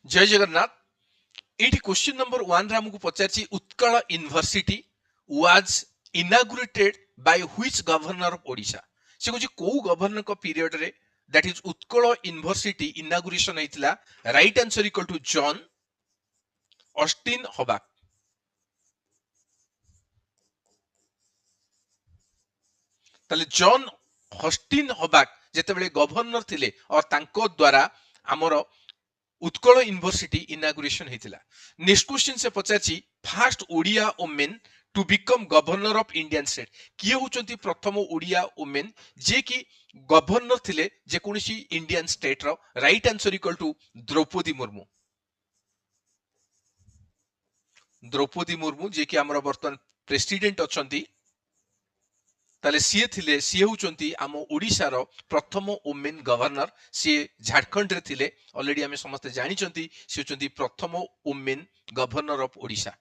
जय Jagannath. Eighty question number 1 रे हमको पचारची Utkal university was inaugurated by which governor of Odisha. से कुछ को गवर्नर को पीरियड रे that is Utkal university inauguration हेतिला। Right answer equal to John Austin हबाक। ताले जॉन ऑस्टिन हबाक जेतेबेले गवर्नर थिले और तांको द्वारा हमर उत्कल यूनिवर्सिटी इनागुरेशन हेतिला। नेक्स्ट क्वेश्चन से पचारची first Odia women to become governor of Indian state. किए होचंती प्रथम ओडिया वुमेन जे कि गवर्नर थिले जे कोनसी इंडियन स्टेट रो। Right answer equal to Droupadi Murmu. Droupadi Murmu जे कि हमर वर्तमान प्रेसिडेंट अछंती ताले सीए थिले सीए होचंती आम ओडिशा रो प्रथम वुमेन गवर्नर। सी झारखंड रे थिले। ऑलरेडी हमें समस्त जानी चंती सी होचंती प्रथम वुमेन गवर्नर ऑफ ओडिशा।